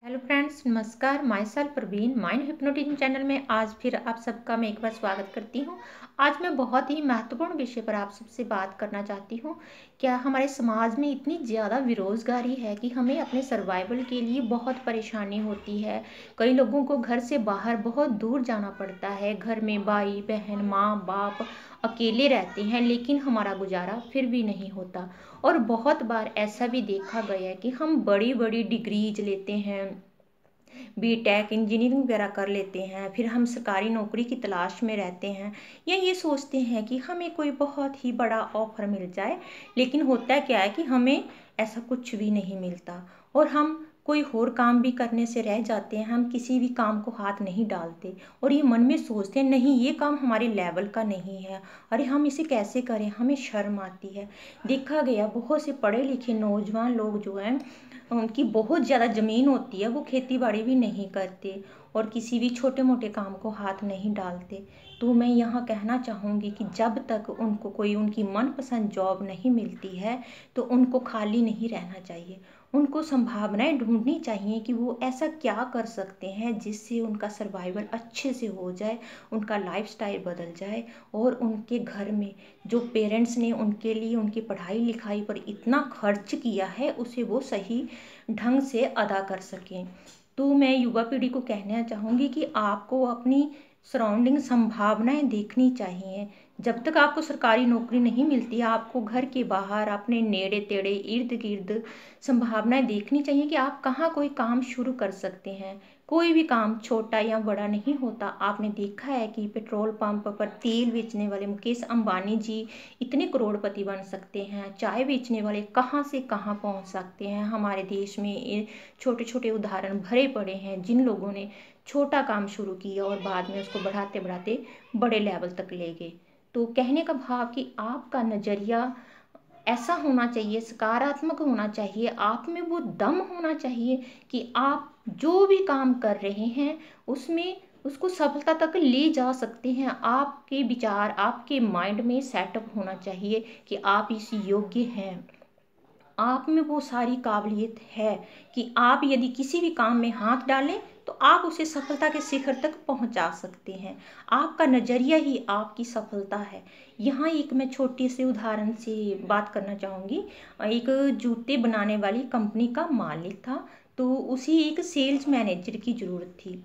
Hello friends, नमस्कार। Myself Praveen mind hypnotism channel में आज फिर आप सबका मैं एक बार स्वागत करती हूँ। आज मैं बहुत ही महत्वपूर्ण विषय पर आप सबसे बात करना चाहती हूँ। क्या हमारे समाज में इतनी ज़्यादा बेरोजगारी है कि हमें अपने सर्वाइवल के लिए बहुत परेशानी होती है। कई लोगों को घर से बाहर बहुत दूर जाना पड़ता है। घर में भाई बहन माँ बाप अकेले रहते हैं, लेकिन हमारा गुजारा फिर भी नहीं होता। और बहुत बार ऐसा भी देखा गया है कि हम बड़ी बड़ी डिग्रीज लेते हैं, बीटेक इंजीनियरिंग वगैरह कर लेते हैं, फिर हम सरकारी नौकरी की तलाश में रहते हैं या ये सोचते हैं कि हमें कोई बहुत ही बड़ा ऑफर मिल जाए। लेकिन होता क्या है कि हमें ऐसा कुछ भी नहीं मिलता और हम कोई और काम भी करने से रह जाते हैं। हम किसी भी काम को हाथ नहीं डालते और ये मन में सोचते हैं नहीं, ये काम हमारे लेवल का नहीं है, अरे हम इसे कैसे करें, हमें शर्म आती है। देखा गया बहुत से पढ़े लिखे नौजवान लोग जो हैं, उनकी बहुत ज़्यादा ज़मीन होती है, वो खेती बाड़ी भी नहीं करते और किसी भी छोटे मोटे काम को हाथ नहीं डालते। तो मैं यहाँ कहना चाहूँगी कि जब तक उनको कोई उनकी मनपसंद जॉब नहीं मिलती है तो उनको खाली नहीं रहना चाहिए। उनको संभावनाएं ढूंढनी चाहिए कि वो ऐसा क्या कर सकते हैं जिससे उनका सर्वाइवल अच्छे से हो जाए, उनका लाइफस्टाइल बदल जाए और उनके घर में जो पेरेंट्स ने उनके लिए उनकी पढ़ाई लिखाई पर इतना खर्च किया है उसे वो सही ढंग से अदा कर सकें। तो मैं युवा पीढ़ी को कहना चाहूँगी कि आपको अपनी सराउंडिंग संभावनाएं देखनी चाहिए। जब तक आपको सरकारी नौकरी नहीं मिलती, आपको घर के बाहर अपने नेड़े तेड़े इर्द गिर्द संभावनाएं देखनी चाहिए कि आप कहाँ कोई काम शुरू कर सकते हैं। कोई भी काम छोटा या बड़ा नहीं होता। आपने देखा है कि पेट्रोल पंप पर तेल बेचने वाले मुकेश अंबानी जी इतने करोड़पति बन सकते हैं। चाय बेचने वाले कहाँ से कहाँ पहुंच सकते हैं। हमारे देश में छोटे छोटे उदाहरण भरे पड़े हैं जिन लोगों ने छोटा काम शुरू किया और बाद में उसको बढ़ाते बढ़ाते बड़े लेवल तक ले गए। तो कहने का भाव कि आपका नज़रिया ऐसा होना चाहिए, सकारात्मक होना चाहिए, आप में वो दम होना चाहिए कि आप जो भी काम कर रहे हैं उसमें उसको सफलता तक ले जा सकते हैं। आपके विचार आपके माइंड में सेटअप होना चाहिए कि आप इस योग्य हैं, आप में वो सारी काबिलियत है कि आप यदि किसी भी काम में हाथ डालें तो आप उसे सफलता के शिखर तक पहुंचा सकते हैं। आपका नज़रिया ही आपकी सफलता है। यहाँ एक मैं छोटी सी उदाहरण से बात करना चाहूँगी। एक जूते बनाने वाली कंपनी का मालिक था, तो उसी एक सेल्स मैनेजर की ज़रूरत थी।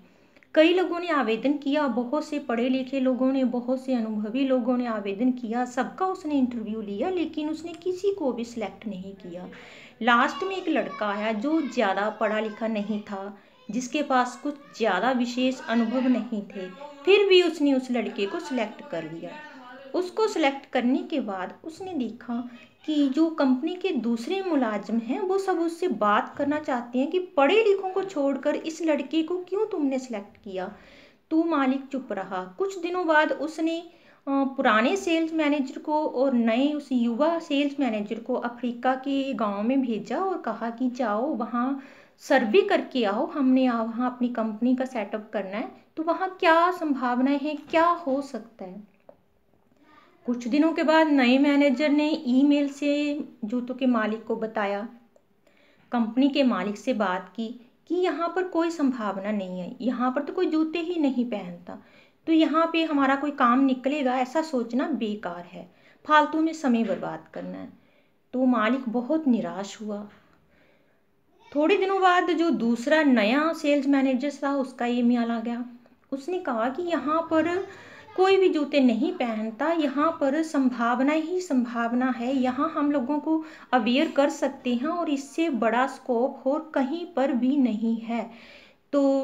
कई लोगों ने आवेदन किया, बहुत से पढ़े लिखे लोगों ने, बहुत से अनुभवी लोगों ने आवेदन किया, सबका उसने इंटरव्यू लिया, लेकिन उसने किसी को भी सिलेक्ट नहीं किया। लास्ट में एक लड़का आया जो ज़्यादा पढ़ा लिखा नहीं था, जिसके पास कुछ ज़्यादा विशेष अनुभव नहीं थे, फिर भी उसने उस लड़के को सिलेक्ट कर लिया। उसको सिलेक्ट करने के बाद उसने देखा कि जो कंपनी के दूसरे मुलाजिम हैं वो सब उससे बात करना चाहते हैं कि पढ़े लिखों को छोड़कर इस लड़के को क्यों तुमने सिलेक्ट किया। तो मालिक चुप रहा। कुछ दिनों बाद उसने पुराने सेल्स मैनेजर को और नए उस युवा सेल्स मैनेजर को अफ्रीका के गांव में भेजा और कहा कि जाओ वहाँ सर्वे करके आओ, हमने वहाँ अपनी कंपनी का सेटअप करना है, तो वहाँ क्या संभावनाएं हैं, क्या हो सकता है। कुछ दिनों के बाद नए मैनेजर ने ईमेल से जूतों के मालिक को बताया, कंपनी के मालिक से बात की कि यहाँ पर कोई संभावना नहीं है, यहाँ पर तो कोई जूते ही नहीं पहनता, तो यहाँ पे हमारा कोई काम निकलेगा ऐसा सोचना बेकार है, फालतू में समय बर्बाद करना है। तो मालिक बहुत निराश हुआ। थोड़े दिनों बाद जो दूसरा नया सेल्स मैनेजर था उसका ईमेल आ गया। उसने कहा कि यहाँ पर कोई भी जूते नहीं पहनता, यहाँ पर संभावना ही संभावना है, यहाँ हम लोगों को अवेयर कर सकते हैं और इससे बड़ा स्कोप और कहीं पर भी नहीं है। तो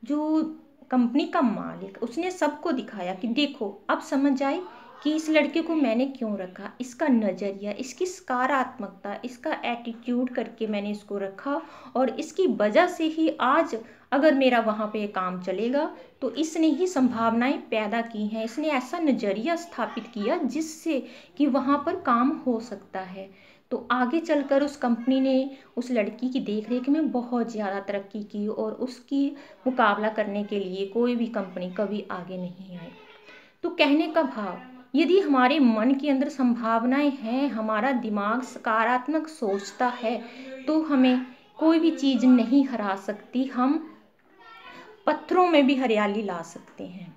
जो कंपनी का मालिक उसने सबको दिखाया कि देखो अब समझ आई कि इस लड़के को मैंने क्यों रखा, इसका नज़रिया, इसकी सकारात्मकता, इसका एटीट्यूड करके मैंने इसको रखा और इसकी वजह से ही आज अगर मेरा वहाँ पे काम चलेगा तो इसने ही संभावनाएं पैदा की हैं, इसने ऐसा नज़रिया स्थापित किया जिससे कि वहाँ पर काम हो सकता है। तो आगे चलकर उस कंपनी ने उस लड़की की देखरेख में बहुत ज़्यादा तरक्की की और उसकी मुकाबला करने के लिए कोई भी कंपनी कभी आगे नहीं आई। तो कहने का भाव, यदि हमारे मन के अंदर संभावनाएं हैं, हमारा दिमाग सकारात्मक सोचता है, तो हमें कोई भी चीज़ नहीं हरा सकती, हम पत्थरों में भी हरियाली ला सकते हैं।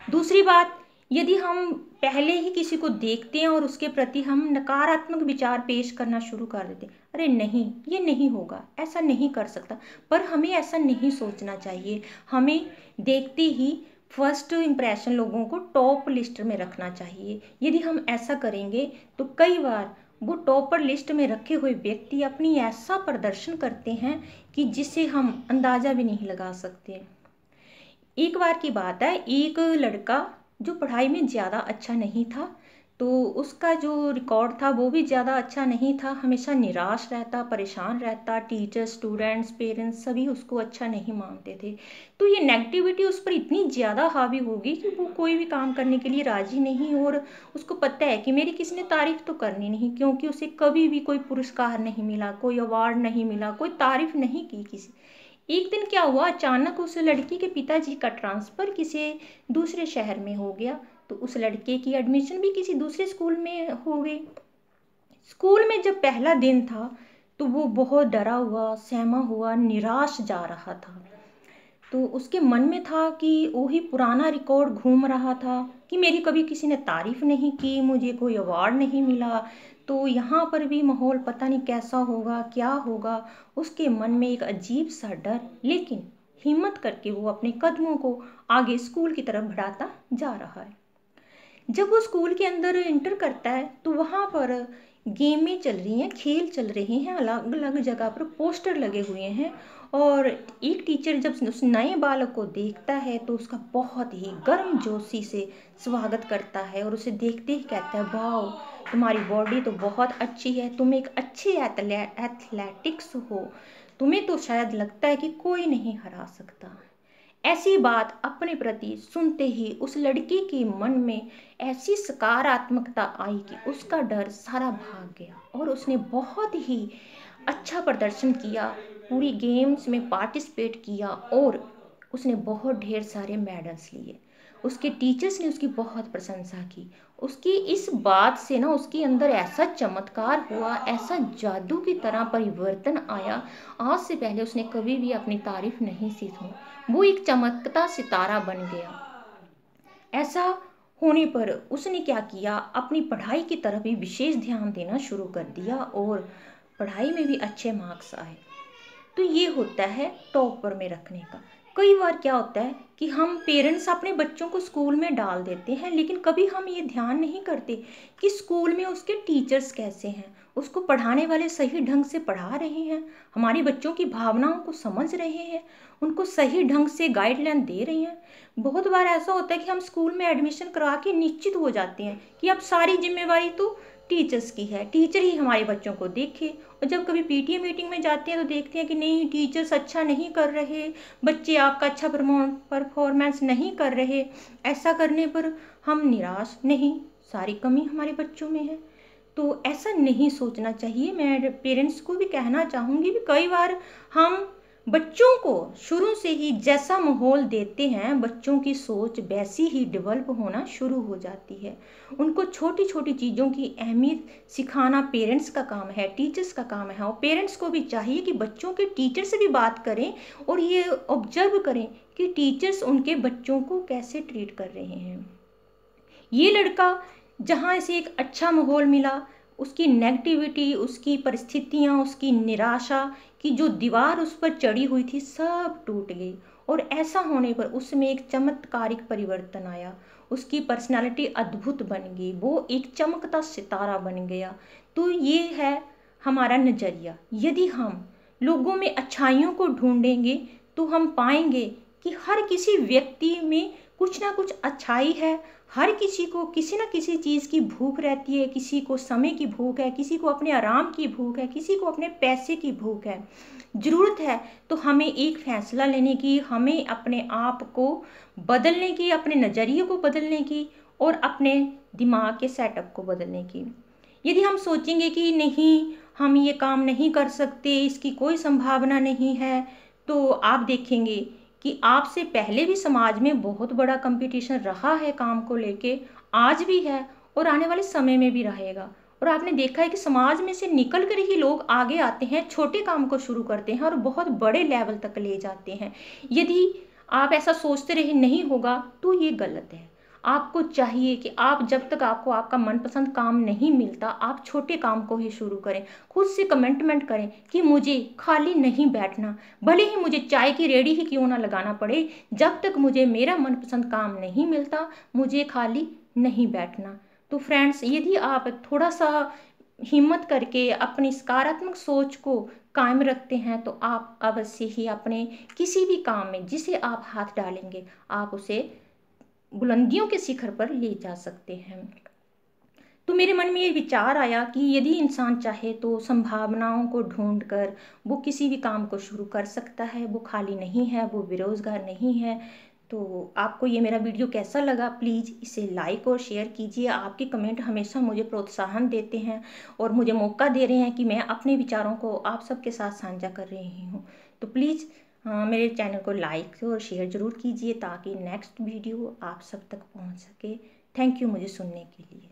दूसरी बात, यदि हम पहले ही किसी को देखते हैं और उसके प्रति हम नकारात्मक विचार पेश करना शुरू कर देते हैं, अरे नहीं ये नहीं होगा, ऐसा नहीं कर सकता, पर हमें ऐसा नहीं सोचना चाहिए। हमें देखते ही फर्स्ट इम्प्रेशन लोगों को टॉप लिस्ट में रखना चाहिए। यदि हम ऐसा करेंगे तो कई बार वो टॉपर लिस्ट में रखे हुए व्यक्ति अपनी ऐसा प्रदर्शन करते हैं कि जिसे हम अंदाज़ा भी नहीं लगा सकते। एक बार की बात है, एक लड़का जो पढ़ाई में ज़्यादा अच्छा नहीं था, तो उसका जो रिकॉर्ड था वो भी ज़्यादा अच्छा नहीं था, हमेशा निराश रहता, परेशान रहता, टीचर, स्टूडेंट्स, पेरेंट्स सभी उसको अच्छा नहीं मानते थे। तो ये नेगेटिविटी उस पर इतनी ज़्यादा हावी होगी कि वो कोई भी काम करने के लिए राज़ी नहीं, और उसको पता है कि मेरी किसी ने तारीफ़ तो करनी नहीं, क्योंकि उसे कभी भी कोई पुरस्कार नहीं मिला, कोई अवार्ड नहीं मिला, कोई तारीफ़ नहीं की किसी। एक दिन क्या हुआ, अचानक उस लड़की के पिताजी का ट्रांसफ़र किसी दूसरे शहर में हो गया, तो उस लड़के की एडमिशन भी किसी दूसरे स्कूल में हो गई। स्कूल में जब पहला दिन था तो वो बहुत डरा हुआ, सहमा हुआ, निराश जा रहा था। तो उसके मन में था कि वही पुराना रिकॉर्ड घूम रहा था कि मेरी कभी किसी ने तारीफ़ नहीं की, मुझे कोई अवार्ड नहीं मिला, तो यहाँ पर भी माहौल पता नहीं कैसा होगा, क्या होगा। उसके मन में एक अजीब सा डर, लेकिन हिम्मत करके वो अपने कदमों को आगे स्कूल की तरफ बढ़ाता जा रहा है। जब वो स्कूल के अंदर इंटर करता है तो वहाँ पर गेमें चल रही हैं, खेल चल रहे हैं, अलग अलग जगह पर पोस्टर लगे हुए हैं, और एक टीचर जब उस नए बालक को देखता है तो उसका बहुत ही गर्मजोशी से स्वागत करता है, और उसे देखते ही कहता है, वाह तुम्हारी बॉडी तो बहुत अच्छी है, तुम एक अच्छे एथलेटिक्स हो, तुम्हें तो शायद लगता है कि कोई नहीं हरा सकता। ऐसी बात अपने प्रति सुनते ही उस लड़की के मन में ऐसी सकारात्मकता आई कि उसका डर सारा भाग गया, और उसने बहुत ही अच्छा प्रदर्शन किया, पूरी गेम्स में पार्टिसिपेट किया, और उसने बहुत ढेर सारे मेडल्स लिए। उसके टीचर्स ने उसकी बहुत प्रशंसा की। उसकी इस बात से ना उसके अंदर ऐसा चमत्कार हुआ, ऐसा जादू की तरह परिवर्तन आया, आज से पहले उसने कभी भी अपनी तारीफ नहीं की थी। वो एक चमकता सितारा बन गया। ऐसा होने पर उसने क्या किया, अपनी पढ़ाई की तरफ भी विशेष ध्यान देना शुरू कर दिया, और पढ़ाई में भी अच्छे मार्क्स आए। तो ये होता है टॉपर में रखने का। कई बार क्या होता है कि हम पेरेंट्स अपने बच्चों को स्कूल में डाल देते हैं, लेकिन कभी हम ये ध्यान नहीं करते कि स्कूल में उसके टीचर्स कैसे हैं, उसको पढ़ाने वाले सही ढंग से पढ़ा रहे हैं, हमारे बच्चों की भावनाओं को समझ रहे हैं, उनको सही ढंग से गाइडलाइन दे रहे हैं। बहुत बार ऐसा होता है कि हम स्कूल में एडमिशन करा के निश्चित हो जाते हैं कि अब सारी जिम्मेवारी तो टीचर्स की है, टीचर ही हमारे बच्चों को देखे, और जब कभी पीटीए मीटिंग में जाते हैं तो देखते हैं कि नहीं, टीचर्स अच्छा नहीं कर रहे, बच्चे आपका अच्छा परफॉर्मेंस नहीं कर रहे। ऐसा करने पर हम निराश, नहीं, सारी कमी हमारे बच्चों में है। तो ऐसा नहीं सोचना चाहिए। मैं पेरेंट्स को भी कहना चाहूँगी कि कई बार हम बच्चों को शुरू से ही जैसा माहौल देते हैं, बच्चों की सोच वैसी ही डेवलप होना शुरू हो जाती है। उनको छोटी छोटी चीज़ों की अहमियत सिखाना पेरेंट्स का काम है, टीचर्स का काम है, और पेरेंट्स को भी चाहिए कि बच्चों के टीचर से भी बात करें और ये ऑब्जर्व करें कि टीचर्स उनके बच्चों को कैसे ट्रीट कर रहे हैं। ये लड़का जहाँ इसे एक अच्छा माहौल मिला, उसकी नेगेटिविटी, उसकी परिस्थितियाँ, उसकी निराशा की जो दीवार उस पर चढ़ी हुई थी, सब टूट गई, और ऐसा होने पर उसमें एक चमत्कारिक परिवर्तन आया। उसकी पर्सनालिटी अद्भुत बन गई, वो एक चमकता सितारा बन गया। तो ये है हमारा नज़रिया। यदि हम लोगों में अच्छाइयों को ढूंढेंगे तो हम पाएंगे कि हर किसी व्यक्ति में कुछ ना कुछ अच्छाई है। हर किसी को किसी न किसी चीज़ की भूख रहती है, किसी को समय की भूख है, किसी को अपने आराम की भूख है, किसी को अपने पैसे की भूख है। ज़रूरत है तो हमें एक फैसला लेने की, हमें अपने आप को बदलने की, अपने नज़रिए को बदलने की, और अपने दिमाग के सेटअप को बदलने की। यदि हम सोचेंगे कि नहीं, हम ये काम नहीं कर सकते, इसकी कोई संभावना नहीं है, तो आप देखेंगे कि आपसे पहले भी समाज में बहुत बड़ा कंपटीशन रहा है काम को लेके, आज भी है और आने वाले समय में भी रहेगा। और आपने देखा है कि समाज में से निकल कर ही लोग आगे आते हैं, छोटे काम को शुरू करते हैं और बहुत बड़े लेवल तक ले जाते हैं। यदि आप ऐसा सोचते रहे नहीं होगा तो ये गलत है। आपको चाहिए कि आप जब तक आपको आपका मनपसंद काम नहीं मिलता, आप छोटे काम को ही शुरू करें। खुद से कमिटमेंट करें कि मुझे खाली नहीं बैठना, भले ही मुझे चाय की रेडी ही क्यों ना लगाना पड़े, जब तक मुझे मेरा मनपसंद काम नहीं मिलता मुझे खाली नहीं बैठना। तो फ्रेंड्स, यदि आप थोड़ा सा हिम्मत करके अपनी सकारात्मक सोच को कायम रखते हैं तो आप अवश्य ही अपने किसी भी काम में जिसे आप हाथ डालेंगे आप उसे बुलंदियों के शिखर पर ले जा सकते हैं। तो मेरे मन में ये विचार आया कि यदि इंसान चाहे तो संभावनाओं को ढूंढकर वो किसी भी काम को शुरू कर सकता है, वो खाली नहीं है, वो बेरोजगार नहीं है। तो आपको ये मेरा वीडियो कैसा लगा, प्लीज़ इसे लाइक और शेयर कीजिए। आपके कमेंट हमेशा मुझे प्रोत्साहन देते हैं और मुझे मौका दे रहे हैं कि मैं अपने विचारों को आप सबके साथ साझा कर रही हूँ। तो प्लीज़ मेरे चैनल को लाइक और शेयर ज़रूर कीजिए ताकि नेक्स्ट वीडियो आप सब तक पहुँच सके। थैंक यू मुझे सुनने के लिए।